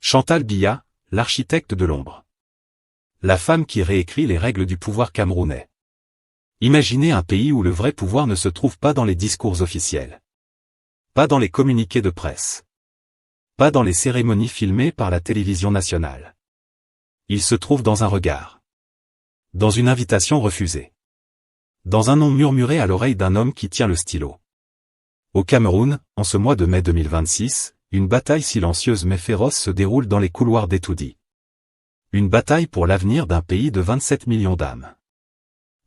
Chantal Biya, l'architecte de l'ombre. La femme qui réécrit les règles du pouvoir camerounais. Imaginez un pays où le vrai pouvoir ne se trouve pas dans les discours officiels. Pas dans les communiqués de presse. Pas dans les cérémonies filmées par la télévision nationale. Il se trouve dans un regard. Dans une invitation refusée. Dans un nom murmuré à l'oreille d'un homme qui tient le stylo. Au Cameroun, en ce mois de mai 2026, une bataille silencieuse mais féroce se déroule dans les couloirs d'Etoudi. Une bataille pour l'avenir d'un pays de 27 millions d'âmes.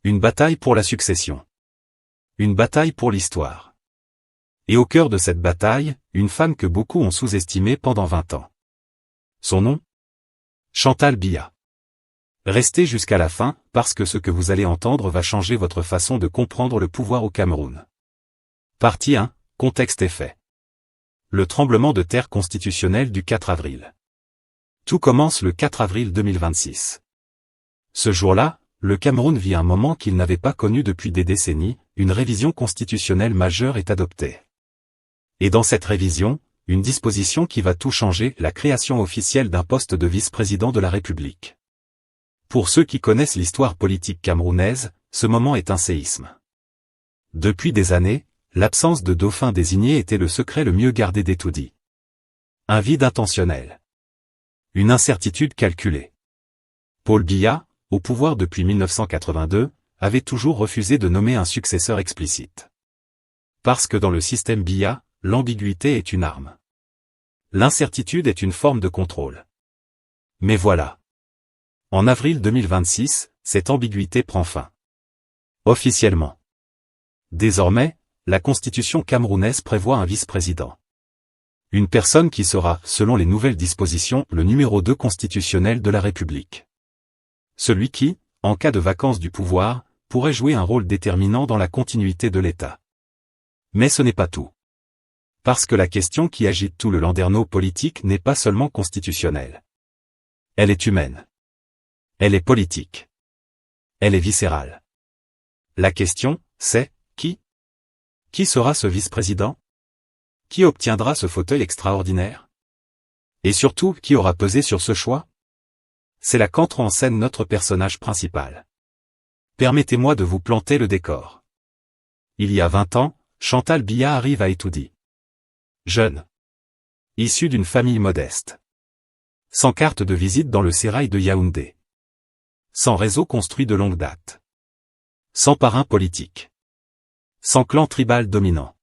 Une bataille pour la succession. Une bataille pour l'histoire. Et au cœur de cette bataille, une femme que beaucoup ont sous-estimée pendant 20 ans. Son nom ? Chantal Biya. Restez jusqu'à la fin, parce que ce que vous allez entendre va changer votre façon de comprendre le pouvoir au Cameroun. Partie 1, contexte et faits. Le tremblement de terre constitutionnel du 4 avril. Tout commence le 4 avril 2026. Ce jour-là, le Cameroun vit un moment qu'il n'avait pas connu depuis des décennies, une révision constitutionnelle majeure est adoptée. Et dans cette révision, une disposition qui va tout changer, la création officielle d'un poste de vice-président de la République. Pour ceux qui connaissent l'histoire politique camerounaise, ce moment est un séisme. Depuis des années, l'absence de dauphin désigné était le secret le mieux gardé d'Etoudi. Un vide intentionnel. Une incertitude calculée. Paul Biya, au pouvoir depuis 1982, avait toujours refusé de nommer un successeur explicite. Parce que dans le système Biya, l'ambiguïté est une arme. L'incertitude est une forme de contrôle. Mais voilà. En avril 2026, cette ambiguïté prend fin. Officiellement. Désormais, la constitution camerounaise prévoit un vice-président. Une personne qui sera, selon les nouvelles dispositions, le numéro 2 constitutionnel de la République. Celui qui, en cas de vacance du pouvoir, pourrait jouer un rôle déterminant dans la continuité de l'État. Mais ce n'est pas tout. Parce que la question qui agite tout le landerneau politique n'est pas seulement constitutionnelle. Elle est humaine. Elle est politique. Elle est viscérale. La question, c'est, qui ? Qui sera ce vice-président ? Qui obtiendra ce fauteuil extraordinaire ? Et surtout, qui aura pesé sur ce choix ? C'est là qu'entre en scène notre personnage principal. Permettez-moi de vous planter le décor. Il y a 20 ans, Chantal Biya arrive à Etoudi. Jeune. Issue d'une famille modeste. Sans carte de visite dans le sérail de Yaoundé. Sans réseau construit de longue date. Sans parrain politique. Sans clan tribal dominant.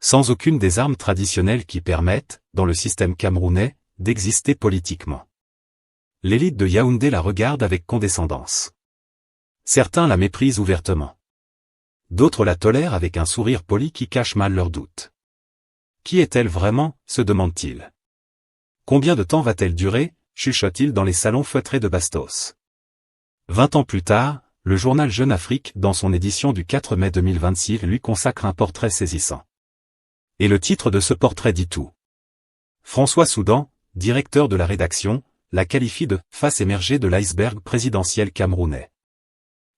Sans aucune des armes traditionnelles qui permettent, dans le système camerounais, d'exister politiquement. L'élite de Yaoundé la regarde avec condescendance. Certains la méprisent ouvertement. D'autres la tolèrent avec un sourire poli qui cache mal leurs doutes. Qui est-elle vraiment, se demande-t-il. Combien de temps va-t-elle durer, chuchote-t-il dans les salons feutrés de Bastos. 20 ans plus tard, le journal Jeune Afrique, dans son édition du 4 mai 2026, lui consacre un portrait saisissant. Et le titre de ce portrait dit tout. François Soudan, directeur de la rédaction, la qualifie de « face émergée de l'iceberg présidentiel camerounais ».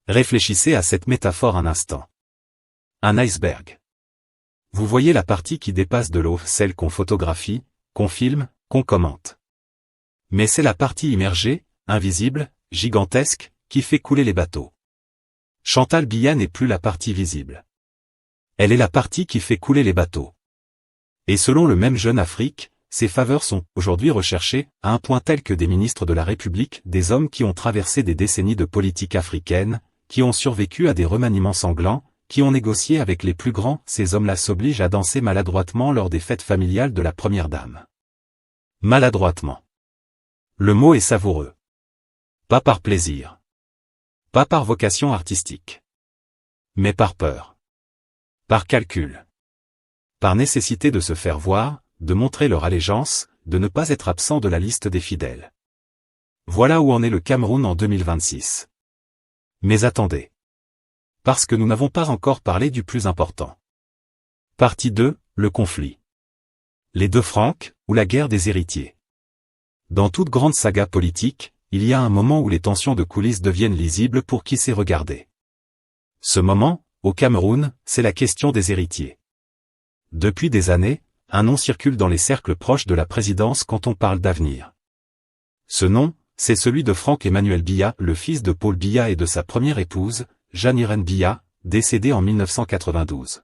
Réfléchissez à cette métaphore un instant. Un iceberg. Vous voyez la partie qui dépasse de l'eau, celle qu'on photographie, qu'on filme, qu'on commente. Mais c'est la partie immergée, invisible, gigantesque, qui fait couler les bateaux. Chantal Biya n'est plus la partie visible. Elle est la partie qui fait couler les bateaux. Et selon le même Jeune Afrique, ses faveurs sont, aujourd'hui recherchées, à un point tel que des ministres de la République, des hommes qui ont traversé des décennies de politique africaine, qui ont survécu à des remaniements sanglants, qui ont négocié avec les plus grands, ces hommes-là s'obligent à danser maladroitement lors des fêtes familiales de la première dame. Maladroitement. Le mot est savoureux. Pas par plaisir. Pas par vocation artistique. Mais par peur. Par calcul. Par nécessité de se faire voir, de montrer leur allégeance, de ne pas être absent de la liste des fidèles. Voilà où en est le Cameroun en 2026. Mais attendez. Parce que nous n'avons pas encore parlé du plus important. Partie 2, le conflit. Les deux Francs, ou la guerre des héritiers. Dans toute grande saga politique, il y a un moment où les tensions de coulisses deviennent lisibles pour qui sait regarder. Ce moment, au Cameroun, c'est la question des héritiers. Depuis des années, un nom circule dans les cercles proches de la présidence quand on parle d'avenir. Ce nom, c'est celui de Franck-Emmanuel Biya, le fils de Paul Biya et de sa première épouse, Jeanne-Irène Biya, décédée en 1992.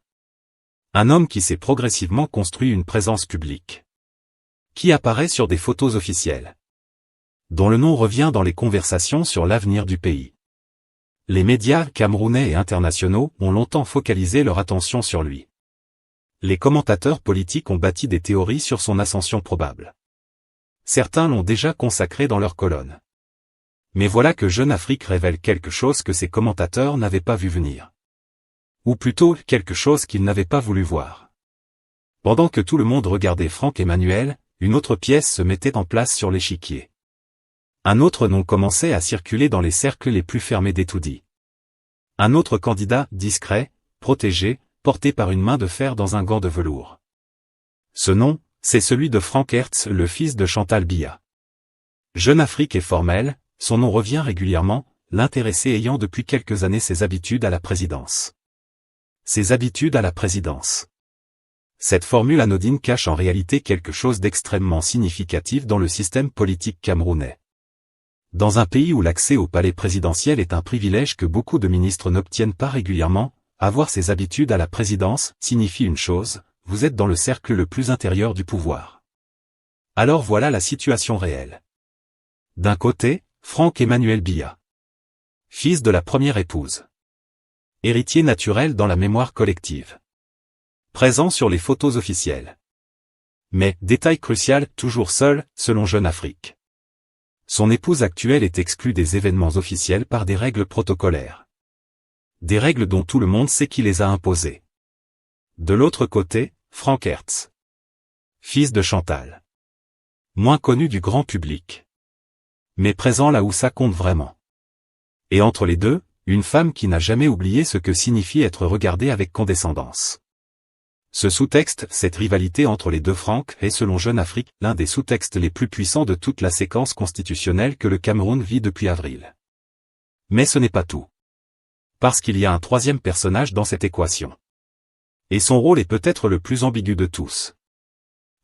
Un homme qui s'est progressivement construit une présence publique, qui apparaît sur des photos officielles, dont le nom revient dans les conversations sur l'avenir du pays. Les médias camerounais et internationaux ont longtemps focalisé leur attention sur lui. Les commentateurs politiques ont bâti des théories sur son ascension probable. Certains l'ont déjà consacré dans leurs colonnes. Mais voilà que Jeune Afrique révèle quelque chose que ces commentateurs n'avaient pas vu venir. Ou plutôt, quelque chose qu'ils n'avaient pas voulu voir. Pendant que tout le monde regardait Franck-Emmanuel, une autre pièce se mettait en place sur l'échiquier. Un autre nom commençait à circuler dans les cercles les plus fermés d'Etoudi. Un autre candidat, discret, protégé, porté par une main de fer dans un gant de velours. Ce nom, c'est celui de Franck Hertz, le fils de Chantal Biya. Jeune Afrique est formel, son nom revient régulièrement, l'intéressé ayant depuis quelques années ses habitudes à la présidence. Ses habitudes à la présidence. Cette formule anodine cache en réalité quelque chose d'extrêmement significatif dans le système politique camerounais. Dans un pays où l'accès au palais présidentiel est un privilège que beaucoup de ministres n'obtiennent pas régulièrement, avoir ses habitudes à la présidence signifie une chose, vous êtes dans le cercle le plus intérieur du pouvoir. Alors voilà la situation réelle. D'un côté, Franck-Emmanuel Biya, fils de la première épouse, héritier naturel dans la mémoire collective, présent sur les photos officielles. Mais, détail crucial, toujours seul, selon Jeune Afrique. Son épouse actuelle est exclue des événements officiels par des règles protocolaires. Des règles dont tout le monde sait qui les a imposées. De l'autre côté, Franck Hertz, fils de Chantal, moins connu du grand public, mais présent là où ça compte vraiment. Et entre les deux, une femme qui n'a jamais oublié ce que signifie être regardée avec condescendance. Ce sous-texte, cette rivalité entre les deux Franck, est selon Jeune Afrique, l'un des sous-textes les plus puissants de toute la séquence constitutionnelle que le Cameroun vit depuis avril. Mais ce n'est pas tout. Parce qu'il y a un troisième personnage dans cette équation. Et son rôle est peut-être le plus ambigu de tous.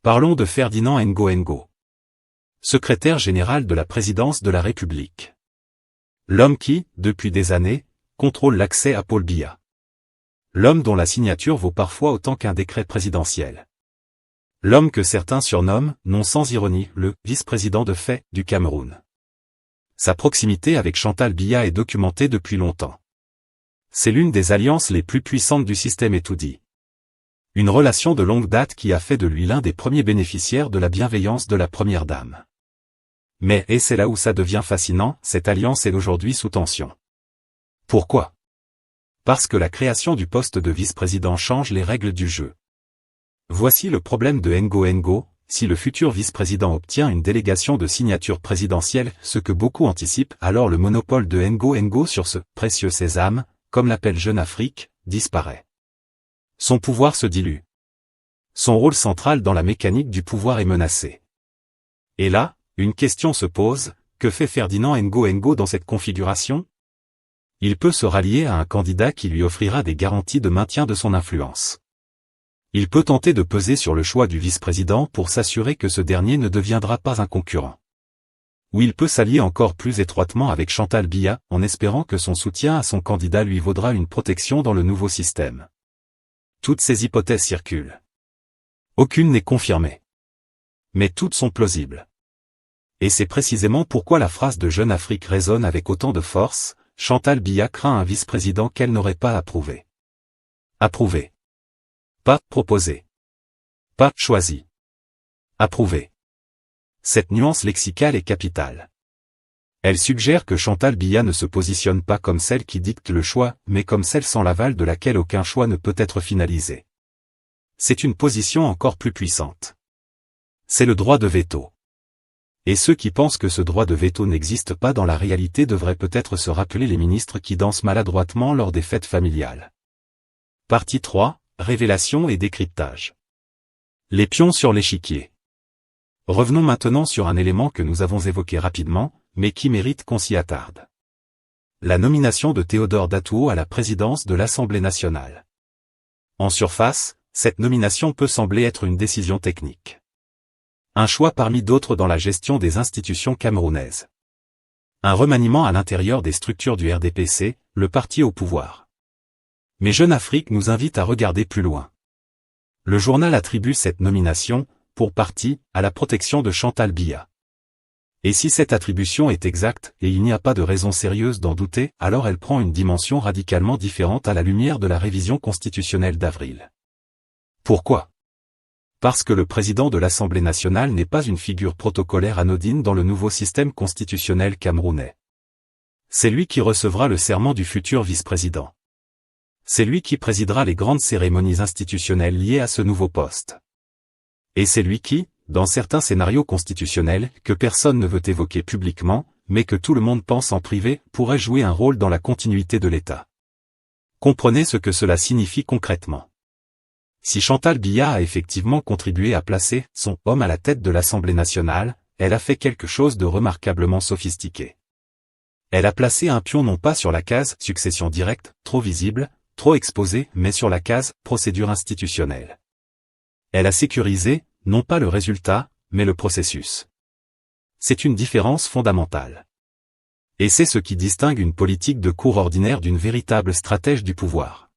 Parlons de Ferdinand Ngo, secrétaire général de la présidence de la République. L'homme qui, depuis des années, contrôle l'accès à Paul Biya. L'homme dont la signature vaut parfois autant qu'un décret présidentiel. L'homme que certains surnomment, non sans ironie, le « vice-président de fait » du Cameroun. Sa proximité avec Chantal Biya est documentée depuis longtemps. C'est l'une des alliances les plus puissantes du système Etoudi. Une relation de longue date qui a fait de lui l'un des premiers bénéficiaires de la bienveillance de la première dame. Mais, et c'est là où ça devient fascinant, cette alliance est aujourd'hui sous tension. Pourquoi ? Parce que la création du poste de vice-président change les règles du jeu. Voici le problème de Ngo, si le futur vice-président obtient une délégation de signature présidentielle, ce que beaucoup anticipent, alors le monopole de Ngo sur ce « précieux sésame », comme l'appelle Jeune Afrique, disparaît. Son pouvoir se dilue. Son rôle central dans la mécanique du pouvoir est menacé. Et là, une question se pose, que fait Ferdinand Ngo dans cette configuration ? Il peut se rallier à un candidat qui lui offrira des garanties de maintien de son influence. Il peut tenter de peser sur le choix du vice-président pour s'assurer que ce dernier ne deviendra pas un concurrent. Ou il peut s'allier encore plus étroitement avec Chantal Biya, en espérant que son soutien à son candidat lui vaudra une protection dans le nouveau système. Toutes ces hypothèses circulent. Aucune n'est confirmée. Mais toutes sont plausibles. Et c'est précisément pourquoi la phrase de Jeune Afrique résonne avec autant de force. Chantal Biya craint un vice-président qu'elle n'aurait pas approuvé. Approuvé. Pas proposé. Pas choisi. Approuvé. Cette nuance lexicale est capitale. Elle suggère que Chantal Biya ne se positionne pas comme celle qui dicte le choix, mais comme celle sans l'aval de laquelle aucun choix ne peut être finalisé. C'est une position encore plus puissante. C'est le droit de veto. Et ceux qui pensent que ce droit de veto n'existe pas dans la réalité devraient peut-être se rappeler les ministres qui dansent maladroitement lors des fêtes familiales. Partie 3, révélation et décryptage. Les pions sur l'échiquier. Revenons maintenant sur un élément que nous avons évoqué rapidement, mais qui mérite qu'on s'y attarde. La nomination de Théodore Datuo à la présidence de l'Assemblée nationale. En surface, cette nomination peut sembler être une décision technique. Un choix parmi d'autres dans la gestion des institutions camerounaises. Un remaniement à l'intérieur des structures du RDPC, le parti au pouvoir. Mais Jeune Afrique nous invite à regarder plus loin. Le journal attribue cette nomination, pour partie, à la protection de Chantal Biya. Et si cette attribution est exacte, et il n'y a pas de raison sérieuse d'en douter, alors elle prend une dimension radicalement différente à la lumière de la révision constitutionnelle d'avril. Pourquoi ? Parce que le président de l'Assemblée nationale n'est pas une figure protocolaire anodine dans le nouveau système constitutionnel camerounais. C'est lui qui recevra le serment du futur vice-président. C'est lui qui présidera les grandes cérémonies institutionnelles liées à ce nouveau poste. Et c'est lui qui, dans certains scénarios constitutionnels que personne ne veut évoquer publiquement, mais que tout le monde pense en privé, pourrait jouer un rôle dans la continuité de l'État. Comprenez ce que cela signifie concrètement. Si Chantal Biya a effectivement contribué à placer son homme à la tête de l'Assemblée nationale, elle a fait quelque chose de remarquablement sophistiqué. Elle a placé un pion non pas sur la case succession directe, trop visible, trop exposée, mais sur la case procédure institutionnelle. Elle a sécurisé, non pas le résultat, mais le processus. C'est une différence fondamentale. Et c'est ce qui distingue une politique de cour ordinaire d'une véritable stratège du pouvoir.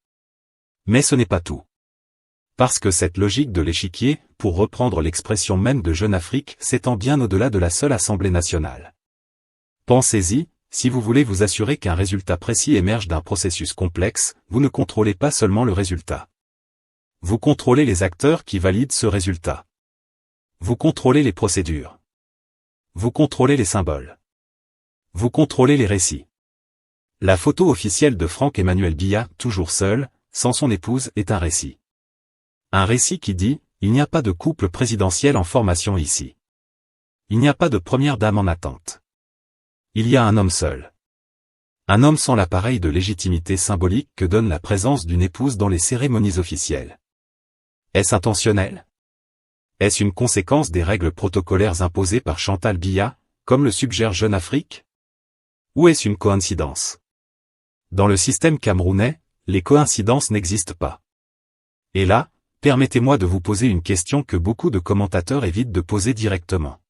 Mais ce n'est pas tout. Parce que cette logique de l'échiquier, pour reprendre l'expression même de Jeune Afrique, s'étend bien au-delà de la seule Assemblée nationale. Pensez-y, si vous voulez vous assurer qu'un résultat précis émerge d'un processus complexe, vous ne contrôlez pas seulement le résultat. Vous contrôlez les acteurs qui valident ce résultat. Vous contrôlez les procédures. Vous contrôlez les symboles. Vous contrôlez les récits. La photo officielle de Franck-Emmanuel Biya, toujours seul, sans son épouse, est un récit. Un récit qui dit, il n'y a pas de couple présidentiel en formation ici. Il n'y a pas de première dame en attente. Il y a un homme seul. Un homme sans l'appareil de légitimité symbolique que donne la présence d'une épouse dans les cérémonies officielles. Est-ce intentionnel ? Est-ce une conséquence des règles protocolaires imposées par Chantal Biya, comme le suggère Jeune Afrique ? Ou est-ce une coïncidence ? Dans le système camerounais, les coïncidences n'existent pas. Et là, permettez-moi de vous poser une question que beaucoup de commentateurs évitent de poser directement.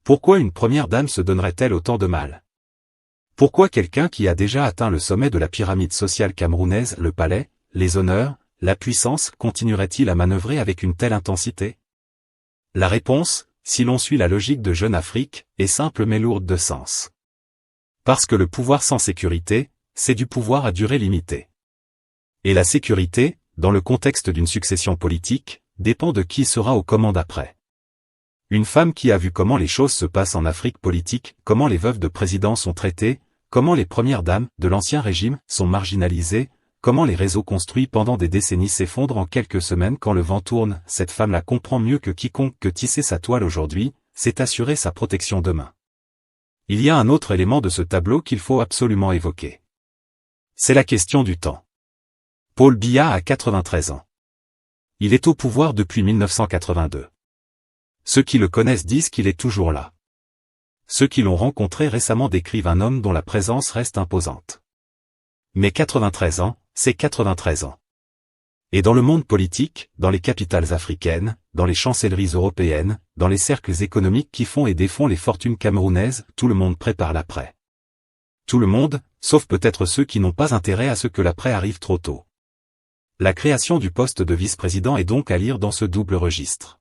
Pourquoi une première dame se donnerait-elle autant de mal ? Pourquoi quelqu'un qui a déjà atteint le sommet de la pyramide sociale camerounaise, le palais, les honneurs, la puissance, continuerait-il à manœuvrer avec une telle intensité ? La réponse, si l'on suit la logique de Jeune Afrique, est simple mais lourde de sens. Parce que le pouvoir sans sécurité, c'est du pouvoir à durée limitée. Et la sécurité, dans le contexte d'une succession politique, dépend de qui sera aux commandes après. Une femme qui a vu comment les choses se passent en Afrique politique, comment les veuves de présidents sont traitées, comment les premières dames de l'ancien régime sont marginalisées, comment les réseaux construits pendant des décennies s'effondrent en quelques semaines quand le vent tourne, cette femme-là comprend mieux que quiconque que tisser sa toile aujourd'hui, c'est assurer sa protection demain. Il y a un autre élément de ce tableau qu'il faut absolument évoquer. C'est la question du temps. Paul Biya a 93 ans. Il est au pouvoir depuis 1982. Ceux qui le connaissent disent qu'il est toujours là. Ceux qui l'ont rencontré récemment décrivent un homme dont la présence reste imposante. Mais 93 ans, c'est 93 ans. Et dans le monde politique, dans les capitales africaines, dans les chancelleries européennes, dans les cercles économiques qui font et défont les fortunes camerounaises, tout le monde prépare l'après. Tout le monde, sauf peut-être ceux qui n'ont pas intérêt à ce que l'après arrive trop tôt. La création du poste de vice-président est donc à lire dans ce double registre.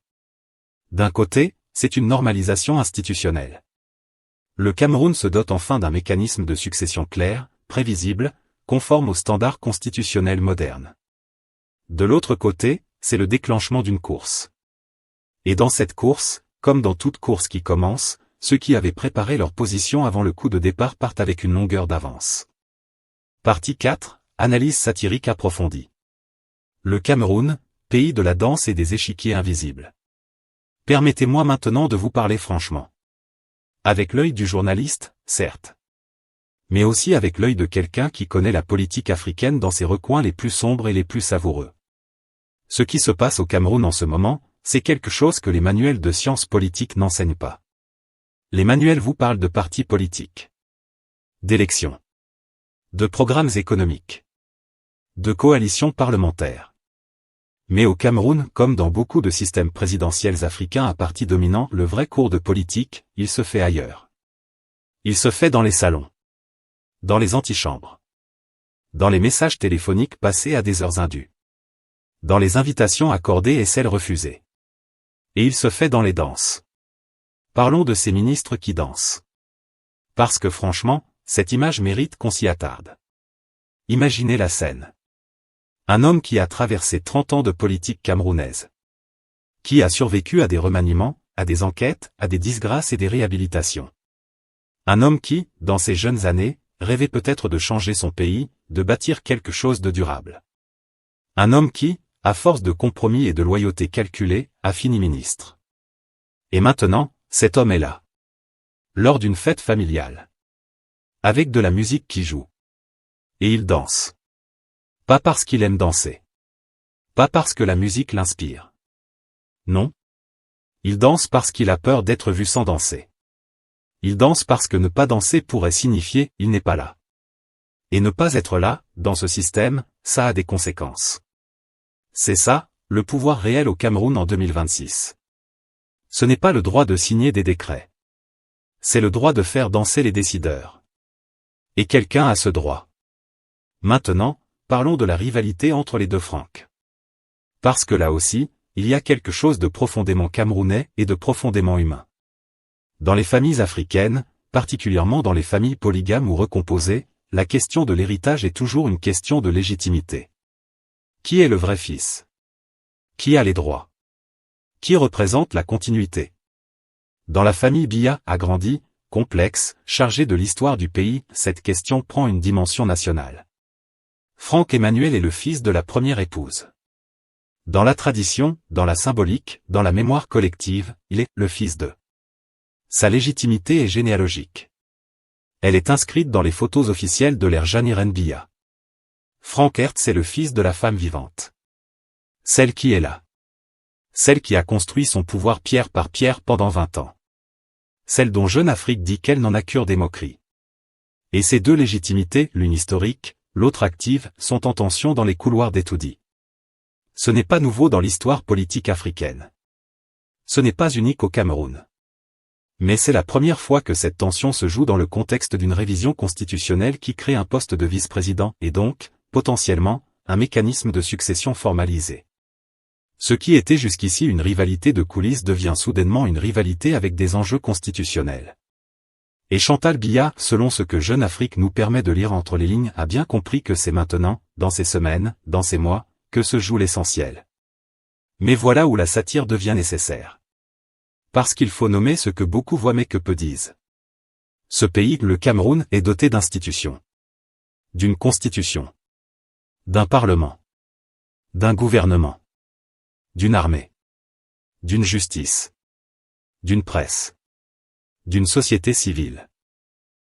D'un côté, c'est une normalisation institutionnelle. Le Cameroun se dote enfin d'un mécanisme de succession clair, prévisible, conforme aux standards constitutionnels modernes. De l'autre côté, c'est le déclenchement d'une course. Et dans cette course, comme dans toute course qui commence, ceux qui avaient préparé leur position avant le coup de départ partent avec une longueur d'avance. Partie 4, analyse satirique approfondie. Le Cameroun, pays de la danse et des échiquiers invisibles. Permettez-moi maintenant de vous parler franchement. Avec l'œil du journaliste, certes. Mais aussi avec l'œil de quelqu'un qui connaît la politique africaine dans ses recoins les plus sombres et les plus savoureux. Ce qui se passe au Cameroun en ce moment, c'est quelque chose que les manuels de sciences politiques n'enseignent pas. Les manuels vous parlent de partis politiques, d'élections, de programmes économiques, de coalitions parlementaires. Mais au Cameroun, comme dans beaucoup de systèmes présidentiels africains à parti dominant, le vrai cours de politique, il se fait ailleurs. Il se fait dans les salons. Dans les antichambres. Dans les messages téléphoniques passés à des heures indues. Dans les invitations accordées et celles refusées. Et il se fait dans les danses. Parlons de ces ministres qui dansent. Parce que franchement, cette image mérite qu'on s'y attarde. Imaginez la scène. Un homme qui a traversé 30 ans de politique camerounaise. Qui a survécu à des remaniements, à des enquêtes, à des disgrâces et des réhabilitations. Un homme qui, dans ses jeunes années, rêvait peut-être de changer son pays, de bâtir quelque chose de durable. Un homme qui, à force de compromis et de loyauté calculée, a fini ministre. Et maintenant, cet homme est là. Lors d'une fête familiale. Avec de la musique qui joue. Et il danse. Pas parce qu'il aime danser. Pas parce que la musique l'inspire. Non. Il danse parce qu'il a peur d'être vu sans danser. Il danse parce que ne pas danser pourrait signifier « il n'est pas là ». Et ne pas être là, dans ce système, ça a des conséquences. C'est ça, le pouvoir réel au Cameroun en 2026. Ce n'est pas le droit de signer des décrets. C'est le droit de faire danser les décideurs. Et quelqu'un a ce droit. Maintenant, parlons de la rivalité entre les deux Franck. Parce que là aussi, il y a quelque chose de profondément camerounais et de profondément humain. Dans les familles africaines, particulièrement dans les familles polygames ou recomposées, la question de l'héritage est toujours une question de légitimité. Qui est le vrai fils? Qui a les droits? Qui représente la continuité? Dans la famille Biya, agrandie, complexe, chargée de l'histoire du pays, cette question prend une dimension nationale. Franck Emmanuel est le fils de la première épouse. Dans la tradition, dans la symbolique, dans la mémoire collective, il est le fils de. Sa légitimité est généalogique. Elle est inscrite dans les photos officielles de l'ère Janiren Biya. Franck Hertz est le fils de la femme vivante. Celle qui est là. Celle qui a construit son pouvoir pierre par pierre pendant 20 ans. Celle dont Jeune Afrique dit qu'elle n'en a cure des moqueries. Et ces deux légitimités, l'une historique, l'autre active, sont en tension dans les couloirs d'Etoudi. Ce n'est pas nouveau dans l'histoire politique africaine. Ce n'est pas unique au Cameroun. Mais c'est la première fois que cette tension se joue dans le contexte d'une révision constitutionnelle qui crée un poste de vice-président et donc, potentiellement, un mécanisme de succession formalisé. Ce qui était jusqu'ici une rivalité de coulisses devient soudainement une rivalité avec des enjeux constitutionnels. Et Chantal Biya, selon ce que Jeune Afrique nous permet de lire entre les lignes, a bien compris que c'est maintenant, dans ces semaines, dans ces mois, que se joue l'essentiel. Mais voilà où la satire devient nécessaire. Parce qu'il faut nommer ce que beaucoup voient mais que peu disent. Ce pays, le Cameroun, est doté d'institutions. D'une constitution. D'un parlement. D'un gouvernement. D'une armée. D'une justice. D'une presse. D'une société civile.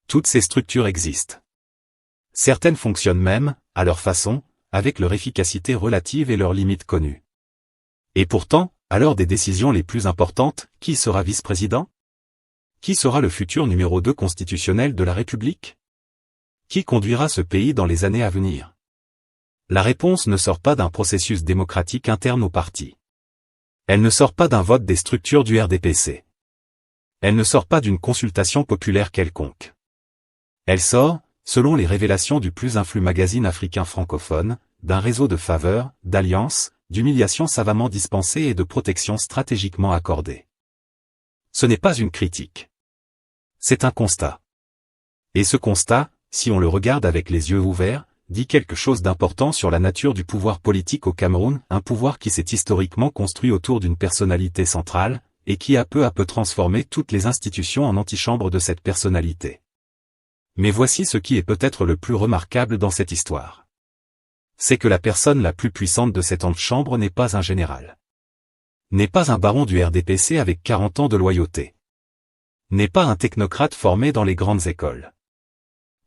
Toutes ces structures existent. Certaines fonctionnent même, à leur façon, avec leur efficacité relative et leurs limites connues. Et pourtant, à l'heure des décisions les plus importantes, qui sera vice-président? Qui sera le futur numéro 2 constitutionnel de la République? Qui conduira ce pays dans les années à venir? La réponse ne sort pas d'un processus démocratique interne au parti. Elle ne sort pas d'un vote des structures du RDPC. Elle ne sort pas d'une consultation populaire quelconque. Elle sort, selon les révélations du plus influent magazine africain francophone, d'un réseau de faveurs, d'alliances, d'humiliations savamment dispensées et de protections stratégiquement accordées. Ce n'est pas une critique. C'est un constat. Et ce constat, si on le regarde avec les yeux ouverts, dit quelque chose d'important sur la nature du pouvoir politique au Cameroun, un pouvoir qui s'est historiquement construit autour d'une personnalité centrale, et qui a peu à peu transformé toutes les institutions en antichambre de cette personnalité. Mais voici ce qui est peut-être le plus remarquable dans cette histoire. C'est que la personne la plus puissante de cette antichambre n'est pas un général. N'est pas un baron du RDPC avec 40 ans de loyauté. N'est pas un technocrate formé dans les grandes écoles.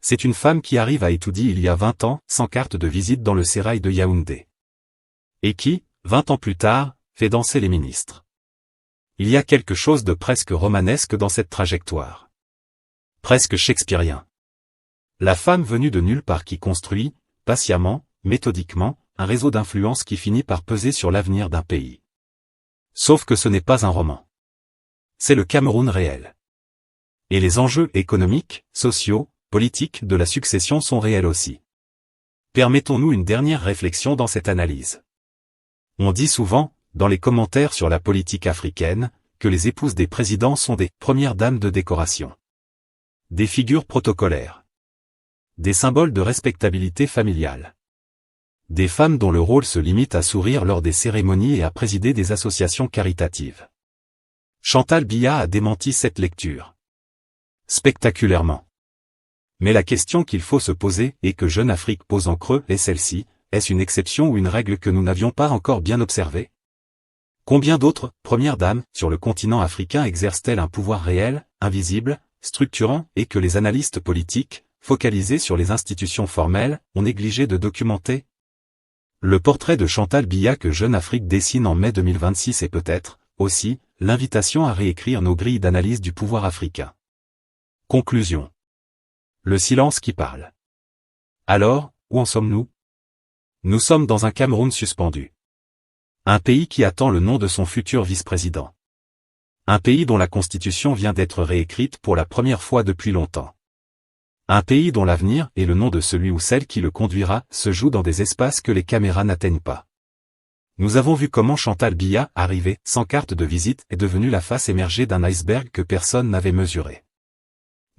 C'est une femme qui arrive à Etoudi il y a 20 ans, sans carte de visite dans le sérail de Yaoundé. Et qui, 20 ans plus tard, fait danser les ministres. Il y a quelque chose de presque romanesque dans cette trajectoire. Presque shakespearien. La femme venue de nulle part qui construit, patiemment, méthodiquement, un réseau d'influence qui finit par peser sur l'avenir d'un pays. Sauf que ce n'est pas un roman. C'est le Cameroun réel. Et les enjeux économiques, sociaux, politiques de la succession sont réels aussi. Permettons-nous une dernière réflexion dans cette analyse. On dit souvent, dans les commentaires sur la politique africaine, que les épouses des présidents sont des premières dames de décoration. Des figures protocolaires. Des symboles de respectabilité familiale. Des femmes dont le rôle se limite à sourire lors des cérémonies et à présider des associations caritatives. Chantal Biya a démenti cette lecture. Spectaculairement. Mais la question qu'il faut se poser et que Jeune Afrique pose en creux est celle-ci, est-ce une exception ou une règle que nous n'avions pas encore bien observée? Combien d'autres premières dames sur le continent africain exercent-elles un pouvoir réel, invisible, structurant et que les analystes politiques, focalisés sur les institutions formelles, ont négligé de documenter? Le portrait de Chantal Biya que Jeune Afrique dessine en mai 2026 est peut-être, aussi, l'invitation à réécrire nos grilles d'analyse du pouvoir africain. Conclusion. Le silence qui parle. Alors, où en sommes-nous? Nous sommes dans un Cameroun suspendu. Un pays qui attend le nom de son futur vice-président. Un pays dont la constitution vient d'être réécrite pour la première fois depuis longtemps. Un pays dont l'avenir et le nom de celui ou celle qui le conduira se jouent dans des espaces que les caméras n'atteignent pas. Nous avons vu comment Chantal Biya, arrivée sans carte de visite, est devenue la face émergée d'un iceberg que personne n'avait mesuré.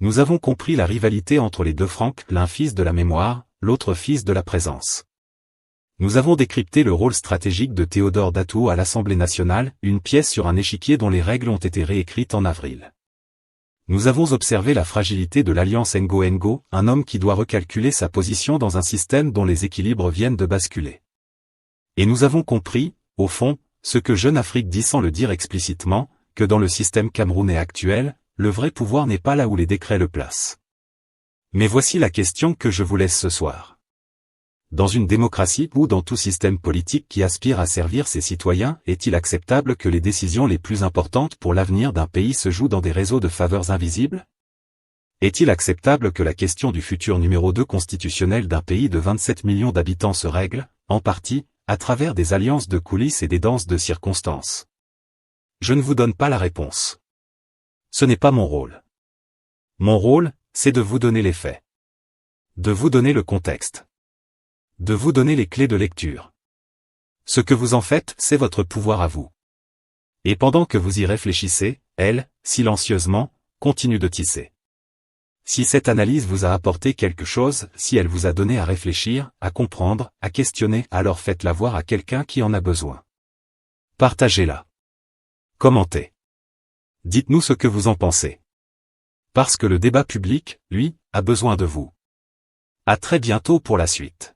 Nous avons compris la rivalité entre les deux Franck, l'un fils de la mémoire, l'autre fils de la présence. Nous avons décrypté le rôle stratégique de Théodore Datou à l'Assemblée nationale, une pièce sur un échiquier dont les règles ont été réécrites en avril. Nous avons observé la fragilité de l'alliance Ngo-Ngo, un homme qui doit recalculer sa position dans un système dont les équilibres viennent de basculer. Et nous avons compris, au fond, ce que Jeune Afrique dit sans le dire explicitement, que dans le système camerounais actuel, le vrai pouvoir n'est pas là où les décrets le placent. Mais voici la question que je vous laisse ce soir. Dans une démocratie ou dans tout système politique qui aspire à servir ses citoyens, est-il acceptable que les décisions les plus importantes pour l'avenir d'un pays se jouent dans des réseaux de faveurs invisibles? Est-il acceptable que la question du futur numéro 2 constitutionnel d'un pays de 27 millions d'habitants se règle, en partie, à travers des alliances de coulisses et des danses de circonstances? Je ne vous donne pas la réponse. Ce n'est pas mon rôle. Mon rôle, c'est de vous donner les faits. De vous donner le contexte. De vous donner les clés de lecture. Ce que vous en faites, c'est votre pouvoir à vous. Et pendant que vous y réfléchissez, elle, silencieusement, continue de tisser. Si cette analyse vous a apporté quelque chose, si elle vous a donné à réfléchir, à comprendre, à questionner, alors faites-la voir à quelqu'un qui en a besoin. Partagez-la. Commentez. Dites-nous ce que vous en pensez. Parce que le débat public, lui, a besoin de vous. À très bientôt pour la suite.